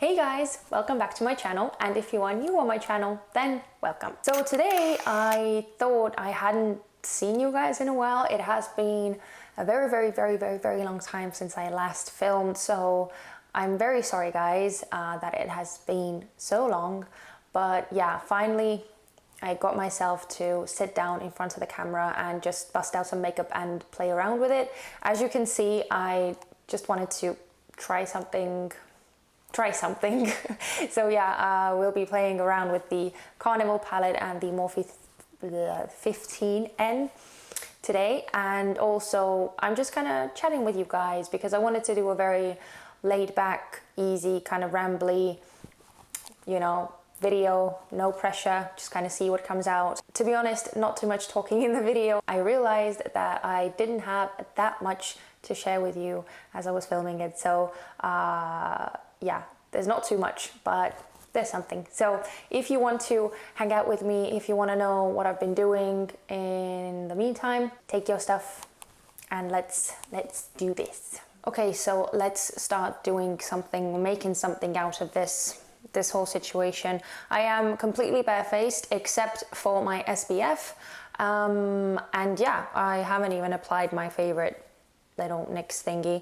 Hey guys, welcome back to my channel, and if you are new on my channel, then welcome. So today I thought I hadn't seen you guys in a while. It has been a very long time since I last filmed, so I'm very sorry guys that it has been so long. But yeah, finally I got myself to sit down in front of the camera and just bust out some makeup and play around with it. As you can see, I just wanted to try something. So yeah, we'll be playing around with the Carnival palette and the Morphe 15N today, and also I'm just kind of chatting with you guys because I wanted to do a very laid back, easy, kind of rambly, you know, video, no pressure, just kind of see what comes out. To be honest, not too much talking in the video. I realized that I didn't have that much to share with you as I was filming it, so yeah, there's not too much, but there's something. So if you want to hang out with me, if you want to know what I've been doing in the meantime, take your stuff and let's do this. Okay, so let's start doing something, making something out of this whole situation. I am completely barefaced except for my SPF, and yeah, I haven't even applied my favorite little NYX thingy,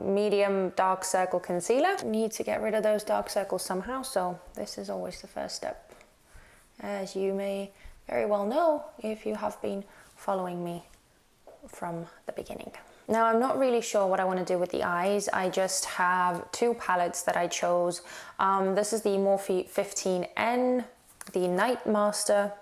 medium dark circle concealer. Need to get rid of those dark circles somehow, so this is always the first step, as you may very well know if you have been following me from the beginning. Now, I'm not really sure what I want to do with the eyes. I just have two palettes that I chose. This is the Morphe 15N, the Night Master,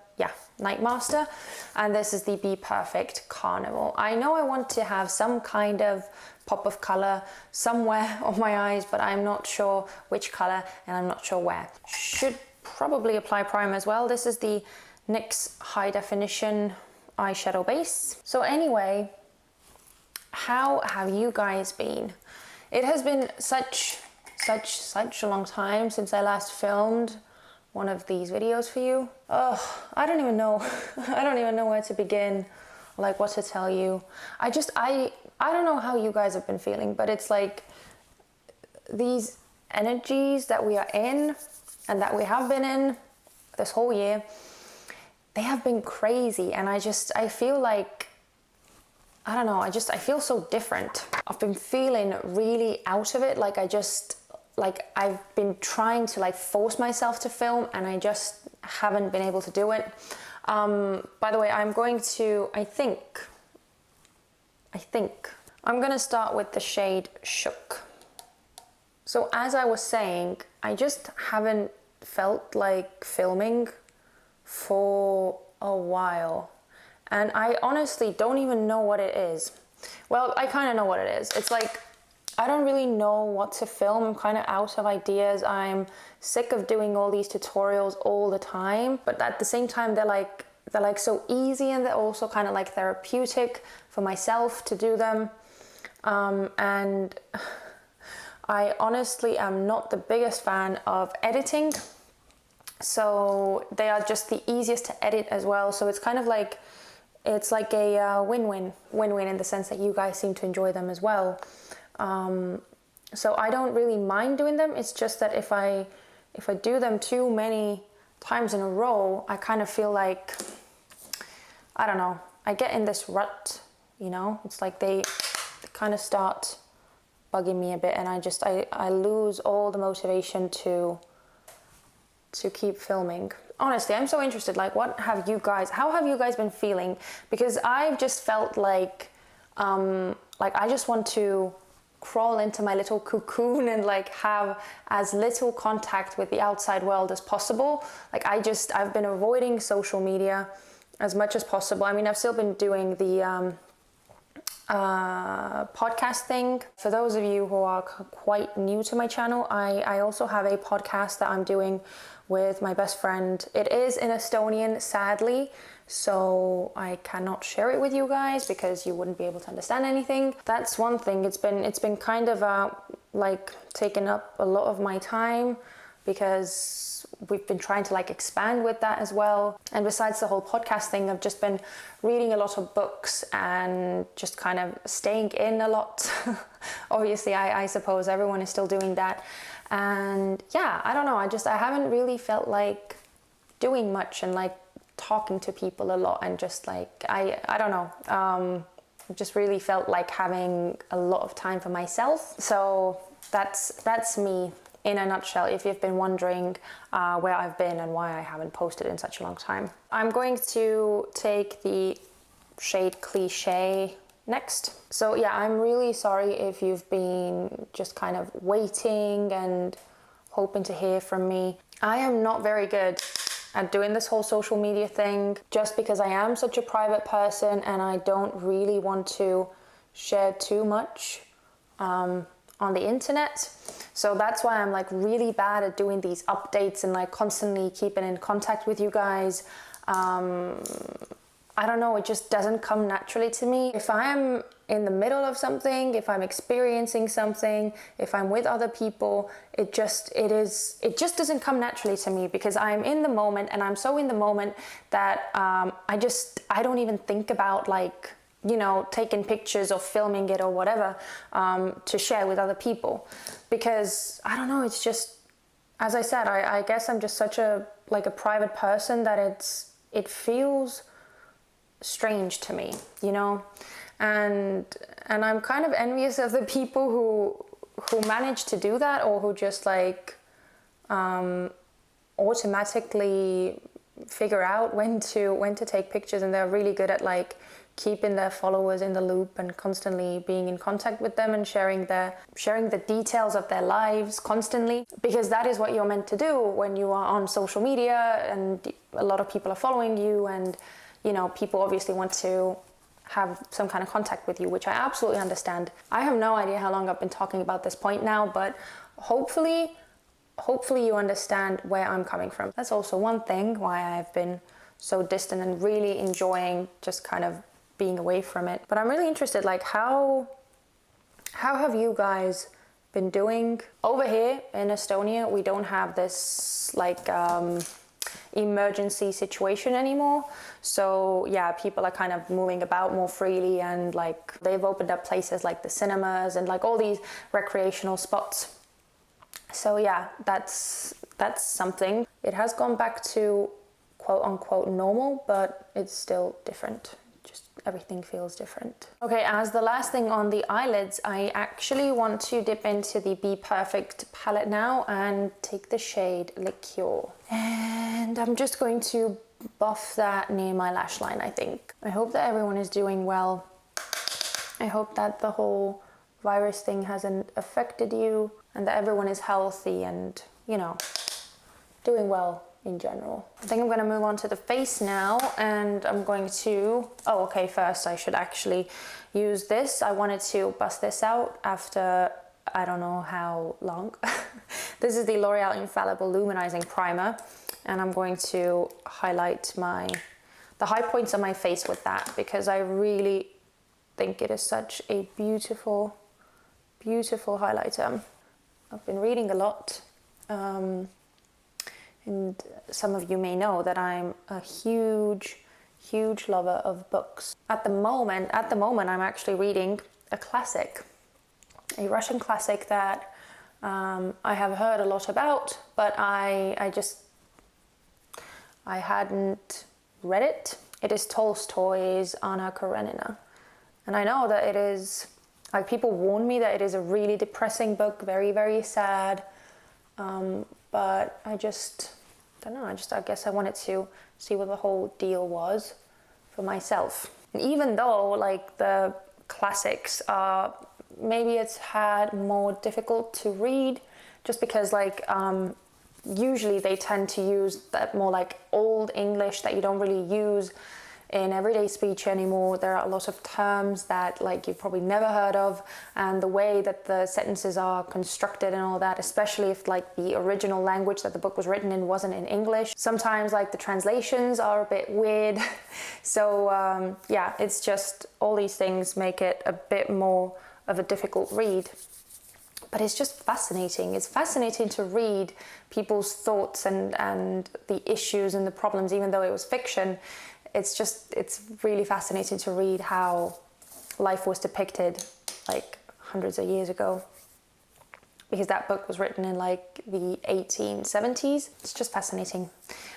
and this is the Be Perfect Carnival. I know I want to have some kind of pop of color somewhere on my eyes, but I'm not sure which color and I'm not sure where. Should probably apply primer as well. This is the NYX High Definition eyeshadow base. So anyway, how have you guys been? It has been such a long time since I last filmed one of these videos for you. Oh, I don't even know. I don't even know where to begin, like what to tell you. I don't know how you guys have been feeling, but it's like these energies that we are in and that we have been in this whole year, they have been crazy, and I feel like, I don't know, I feel so different. I've been feeling really out of it, like I've been trying to like force myself to film and I just haven't been able to do it. By the way, I'm going to, I think I'm gonna start with the shade Shook. So as I was saying, I just haven't felt like filming for a while. And I honestly don't even know what it is. Well, I kind of know what it is. It's like, I don't really know what to film. I'm kind of out of ideas. I'm sick of doing all these tutorials all the time, but at the same time, they're like so easy, and they're also kind of like therapeutic for myself to do them. And I honestly am not the biggest fan of editing. So they are just the easiest to edit as well. So it's kind of like, it's like a win-win in the sense that you guys seem to enjoy them as well. So I don't really mind doing them. It's just that if I do them too many times in a row, I kind of feel like, I don't know, I get in this rut, you know? It's like they kind of start bugging me a bit, and I lose all the motivation to keep filming. Honestly, I'm so interested, like how have you guys been feeling? Because I've just felt like I just want to crawl into my little cocoon and like have as little contact with the outside world as possible. Like I've been avoiding social media as much as possible. I mean, I've still been doing the podcast thing. For those of you who are quite new to my channel, I also have a podcast that I'm doing with my best friend. It is in Estonian, sadly, so I cannot share it with you guys because you wouldn't be able to understand anything. That's one thing. It's been kind of like taking up a lot of my time because we've been trying to like expand with that as well. And besides the whole podcast thing, I've just been reading a lot of books and just kind of staying in a lot. Obviously, I suppose everyone is still doing that. And yeah, I don't know, I haven't really felt like doing much and like talking to people a lot, and just like I don't know, just really felt like having a lot of time for myself. So that's me in a nutshell, if you've been wondering where I've been and why I haven't posted in such a long time. I'm going to take the shade Cliché next. So yeah, I'm really sorry if you've been just kind of waiting and hoping to hear from me. I am not very good at doing this whole social media thing, just because I am such a private person and I don't really want to share too much on the internet. So that's why I'm like really bad at doing these updates and like constantly keeping in contact with you guys. I don't know, it just doesn't come naturally to me. If I'm in the middle of something, if I'm experiencing something, if I'm with other people, it just doesn't come naturally to me, because I'm in the moment, and I'm so in the moment that I don't even think about like, you know, taking pictures or filming it or whatever to share with other people, because I don't know, it's just, as I said, I guess I'm just such a private person that it feels strange to me, you know, and I'm kind of envious of the people who manage to do that, or who just like automatically figure out when to take pictures, and they're really good at like keeping their followers in the loop and constantly being in contact with them and sharing the details of their lives constantly, because that is what you're meant to do when you are on social media and a lot of people are following you, and you know, people obviously want to have some kind of contact with you, which I absolutely understand. I have no idea how long I've been talking about this point now, but hopefully you understand where I'm coming from. That's also one thing why I've been so distant and really enjoying just kind of being away from it. But I'm really interested, like how have you guys been doing? Over here in Estonia, we don't have this like emergency situation anymore, so yeah, people are kind of moving about more freely, and like they've opened up places like the cinemas and like all these recreational spots. So yeah, that's something. It has gone back to quote unquote normal, but it's still different. Just everything feels different. Okay, as the last thing on the eyelids, I actually want to dip into the Be Perfect palette now and take the shade Liqueur. And I'm just going to buff that near my lash line, I think. I hope that everyone is doing well. I hope that the whole virus thing hasn't affected you, and that everyone is healthy and, you know, doing well in general. I think I'm going to move on to the face now, and I'm going to... Oh, okay, first I should actually use this. I wanted to bust this out after I don't know how long. This is the L'Oreal Infallible Luminizing Primer, and I'm going to highlight the high points on my face with that, because I really think it is such a beautiful, beautiful highlighter. I've been reading a lot, and some of you may know that I'm a huge lover of books. At the moment, I'm actually reading a classic, a Russian classic that I have heard a lot about, but I hadn't read it. It is Tolstoy's Anna Karenina, and I know that it is, like, people warn me that it is a really depressing book, very, very sad. But I just don't know. I guess I wanted to see what the whole deal was for myself. And even though like the classics are, maybe it's had more difficult to read, just because like usually they tend to use that more like old English that you don't really use in everyday speech anymore. There are a lot of terms that like you've probably never heard of, and the way that the sentences are constructed and all that, especially if like the original language that the book was written in wasn't in English. Sometimes like the translations are a bit weird. So yeah, it's just all these things make it a bit more of a difficult read. But it's just fascinating. It's fascinating to read people's thoughts and the issues and the problems, even though it was fiction. It's really fascinating to read how life was depicted like hundreds of years ago. because that book was written in like the 1870s. It's just fascinating.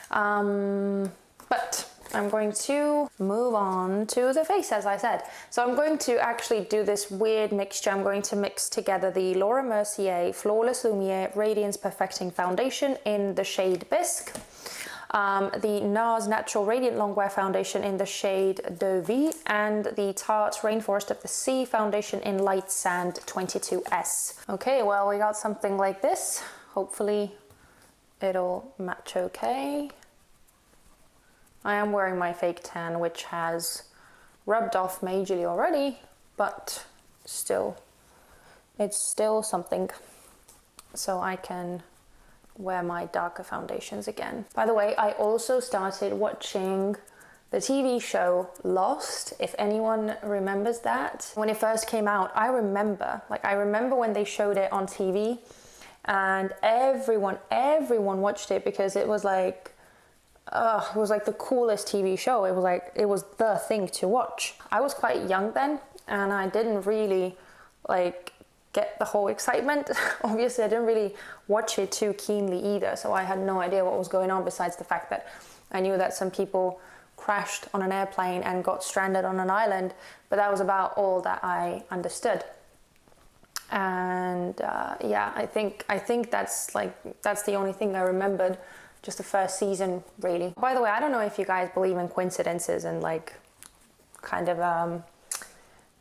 But I'm going to move on to the face, as I said. So I'm going to actually do this weird mixture. I'm going to mix together the Laura Mercier Flawless Lumiere Radiance Perfecting Foundation in the shade Bisque, the NARS Natural Radiant Longwear Foundation in the shade De Vie, and the Tarte Rainforest of the Sea Foundation in Light Sand 22S. Okay, well, we got something like this. Hopefully it'll match okay. I am wearing my fake tan, which has rubbed off majorly already, but still, it's still something. So I can wear my darker foundations again. By the way, I also started watching the TV show Lost, if anyone remembers that. When it first came out, I remember when they showed it on TV, and everyone watched it because it was like, it was like the coolest TV show. It was the thing to watch. I was quite young then, and I didn't really like get the whole excitement. Obviously, I didn't really watch it too keenly either, so I had no idea what was going on, besides the fact that I knew that some people crashed on an airplane and got stranded on an island, but that was about all that I understood. And yeah, I think that's the only thing I remembered. Just the first season, really. By the way, I don't know if you guys believe in coincidences and like kind of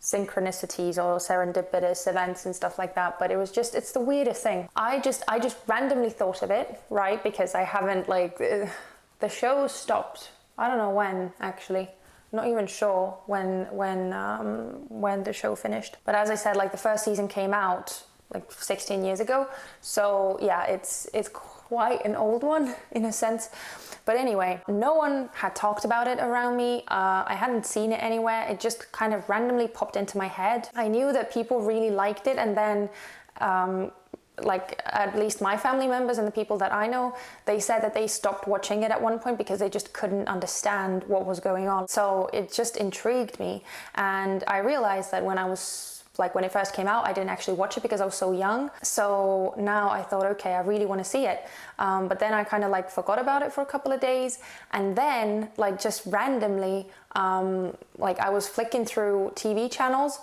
synchronicities or serendipitous events and stuff like that, but it's the weirdest thing. I just randomly thought of it, right? Because I haven't the show stopped. I don't know when, actually. I'm not even sure when the show finished. But as I said, like the first season came out like 16 years ago. So yeah, it's quite an old one in a sense. But anyway, no one had talked about it around me. I hadn't seen it anywhere. It just kind of randomly popped into my head. I knew that people really liked it, and then like at least my family members and the people that I know, they said that they stopped watching it at one point because they just couldn't understand what was going on. So it just intrigued me, and I realized that when it first came out, I didn't actually watch it because I was so young. So now I thought, okay, I really want to see it. But then I kind of like forgot about it for a couple of days. And then like just randomly, like I was flicking through TV channels,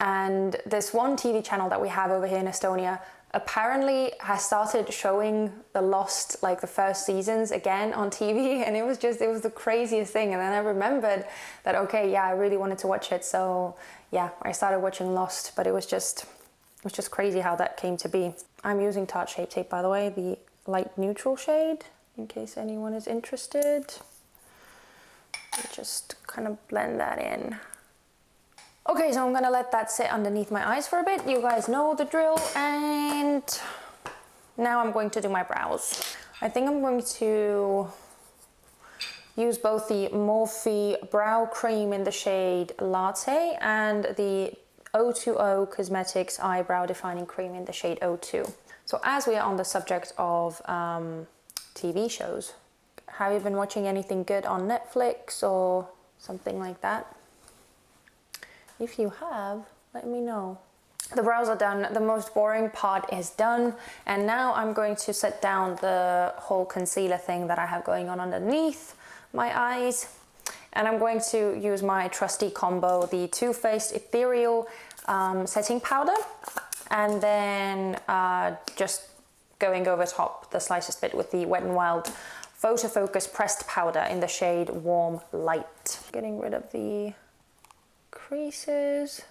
and this one TV channel that we have over here in Estonia apparently has started showing the Lost, like the first seasons again on TV, and it was the craziest thing. And then I remembered that, okay, yeah, I really wanted to watch it, so yeah, I started watching Lost. But it was just crazy how that came to be. I'm using Tarte Shape Tape, by the way, the light neutral shade, in case anyone is interested. Just kind of blend that in. Okay, so I'm gonna let that sit underneath my eyes for a bit. You guys know the drill. And now I'm going to do my brows. I think I'm going to use both the Morphe Brow Cream in the shade Latte and the O2O Cosmetics Eyebrow Defining Cream in the shade O2. So as we are on the subject of TV shows, have you been watching anything good on Netflix or something like that? If you have, let me know. The brows are done, the most boring part is done, and now I'm going to set down the whole concealer thing that I have going on underneath my eyes. And I'm going to use my trusty combo, the Too Faced Ethereal setting powder, and then just going over top the slightest bit with the Wet n Wild Photo Focus Pressed Powder in the shade Warm Light. Getting rid of the creases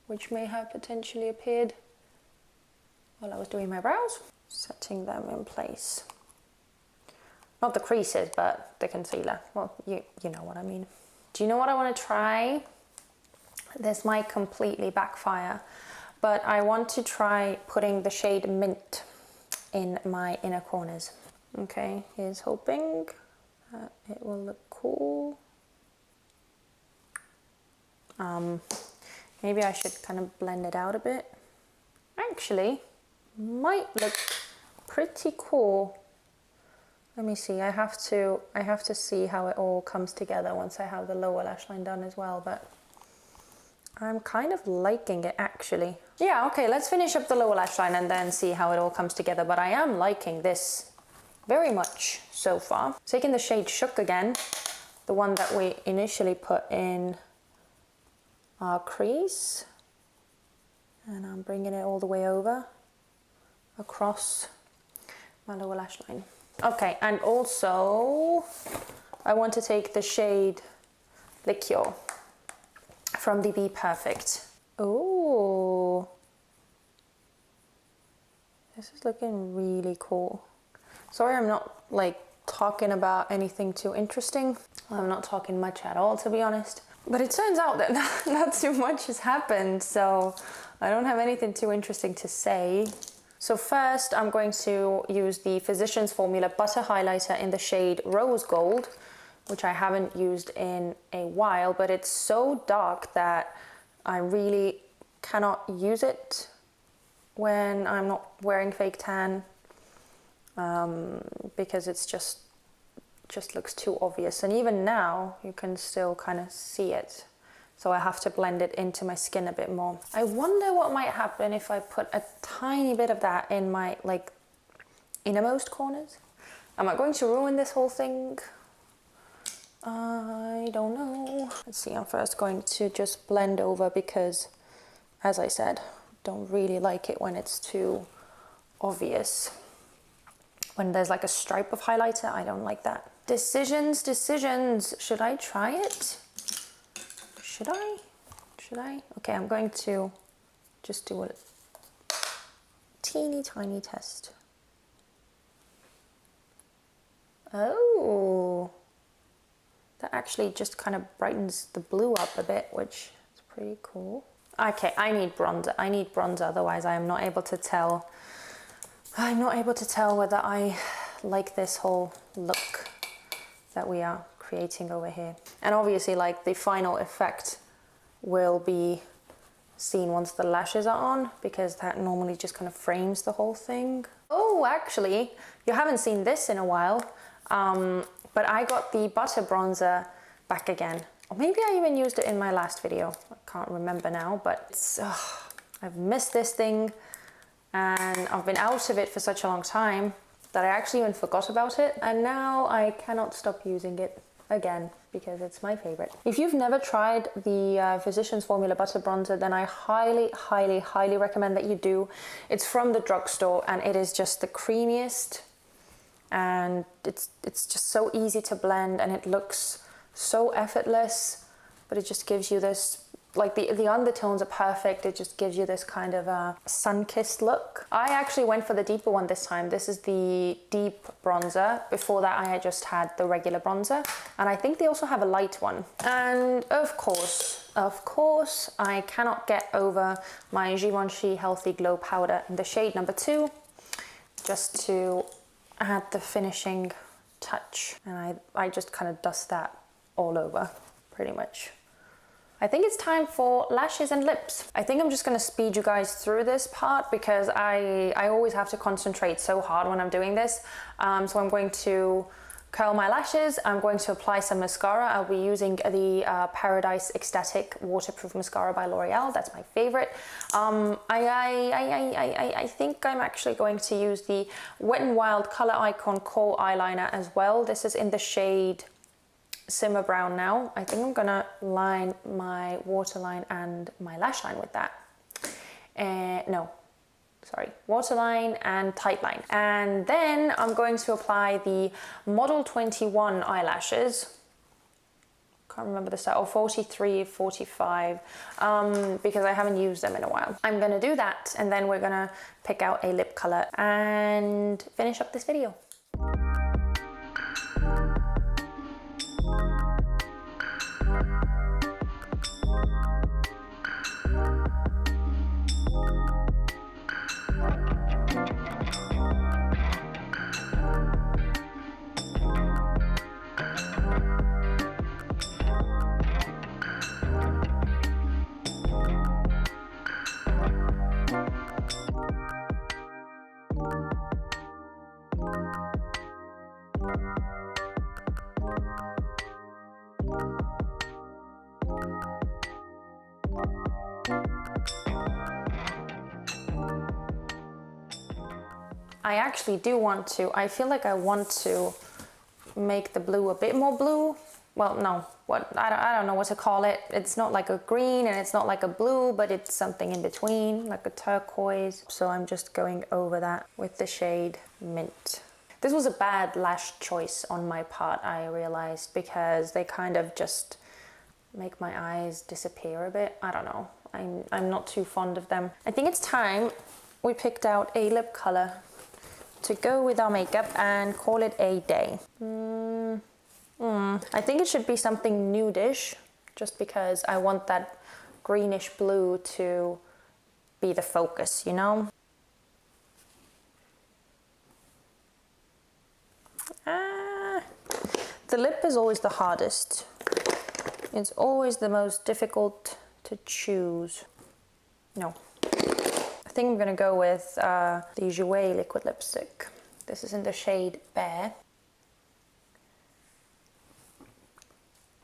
which may have potentially appeared while I was doing my brows. Setting them in place. Not the creases, but the concealer. Well, you know what I mean. Do you know what I want to try? This might completely backfire, but I want to try putting the shade Mint in my inner corners. Okay, here's hoping that it will look cool. Maybe I should kind of blend it out a bit. Actually, might look pretty cool. Let me see. I have to see how it all comes together once I have the lower lash line done as well. But I'm kind of liking it actually. Yeah, okay, let's finish up the lower lash line and then see how it all comes together. But I am liking this very much so far. Taking the shade Shook again, the one that we initially put in our crease. And I'm bringing it all the way over, across my lower lash line. Okay, and also I want to take the shade Liqueur from the Be Perfect. Oh, this is looking really cool. Sorry, I'm not like talking about anything too interesting. I'm not talking much at all, to be honest. But it turns out that not too much has happened, so I don't have anything too interesting to say. So first, I'm going to use the Physicians Formula Butter Highlighter in the shade Rose Gold, which I haven't used in a while, but it's so dark that I really cannot use it when I'm not wearing fake tan, because it's just looks too obvious. And even now, you can still kind of see it. So I have to blend it into my skin a bit more. I wonder what might happen if I put a tiny bit of that in my like innermost corners. Am I going to ruin this whole thing? I don't know. Let's see, I'm first going to just blend over because, as I said, don't really like it when it's too obvious. When there's like a stripe of highlighter, I don't like that. Decisions. Should I try it? Should I? Okay, I'm going to just do a teeny tiny test. Oh, that actually just kind of brightens the blue up a bit, which is pretty cool. Okay, I need bronzer, otherwise I am not able to tell. I'm not able to tell whether I like this whole look that we are creating over here. And obviously, like, the final effect will be seen once the lashes are on, because that normally just kind of frames the whole thing. Oh, actually, you haven't seen this in a while, but I got the butter bronzer back again. Or maybe I even used it in my last video. I can't remember now, but it's, I've missed this thing, and I've been out of it for such a long time that I actually even forgot about it, and now I cannot stop using it again because it's my favorite. If you've never tried the Physicians Formula Butter Bronzer, then I highly recommend that you do. It's from the drugstore and it is just the creamiest, and it's just so easy to blend, and it looks so effortless, but it just gives you this, like, the undertones are perfect. It just gives you this kind of a sun-kissed look. I actually went for the deeper one this time. This is the deep bronzer. Before that, I had just had the regular bronzer. And I think they also have a light one. And of course, I cannot get over my Givenchy Healthy Glow Powder in the shade number 2, just to add the finishing touch. And I just kind of dust that all over, pretty much. I think it's time for lashes and lips. I think I'm just gonna speed you guys through this part because I always have to concentrate so hard when I'm doing this. So I'm going to curl my lashes. I'm going to apply some mascara. I'll be using the Paradise Ecstatic Waterproof Mascara by L'Oreal. That's my favorite. I think I'm actually going to use the Wet n Wild Color Icon Kohl Eyeliner as well. This is in the shade Simmer Brown now. I think I'm gonna line my waterline and my lash line with that. Waterline and tightline. And then I'm going to apply the Model 21 eyelashes. Can't remember the style, 43, 45, because I haven't used them in a while. I'm gonna do that, and then we're gonna pick out a lip color and finish up this video. I actually do want to, I feel like I want to make the blue a bit more blue. Well, no, I don't know what to call it. It's not like a green and it's not like a blue, but it's something in between, like a turquoise. So I'm just going over that with the shade Mint. This was a bad lash choice on my part, I realized, because they kind of just make my eyes disappear a bit. I don't know. I'm not too fond of them. I think it's time we picked out a lip color to go with our makeup and call it a day. I think it should be something nudish, just because I want that greenish blue to be the focus, you know? The lip is always the hardest. It's always the most difficult to choose. No. I think I'm gonna go with the Jouer liquid lipstick. This is in the shade Bear.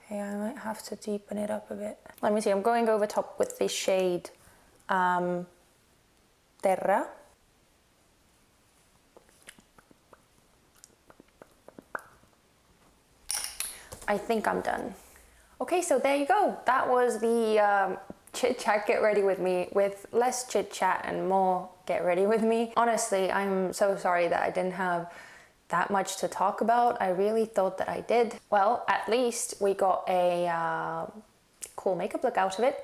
Okay, I might have to deepen it up a bit. Let me see, I'm going over top with the shade Terra. I think I'm done. Okay, so there you go. That was the chit chat, get ready with me, with less chit chat and more get ready with me. Honestly, I'm so sorry that I didn't have that much to talk about. I really thought that I did. Well, at least we got a cool makeup look out of it.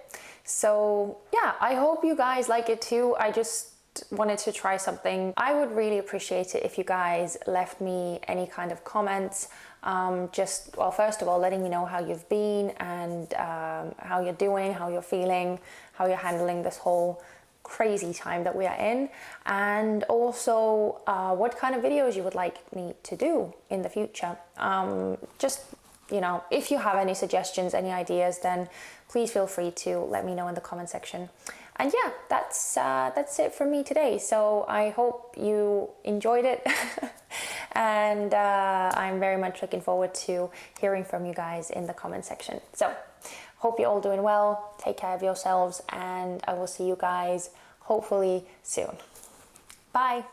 So yeah, I hope you guys like it too. I just wanted to try something. I would really appreciate it if you guys left me any kind of comments. Well, first of all, letting me know how you've been and how you're doing, how you're feeling, how you're handling this whole crazy time that we are in, and also what kind of videos you would like me to do in the future. Just, you know, if you have any suggestions, any ideas, then please feel free to let me know in the comment section. And yeah, that's it from me today. So I hope you enjoyed it. And I'm very much looking forward to hearing from you guys in the comment section. So hope you're all doing well, take care of yourselves, and I will see you guys hopefully soon. Bye.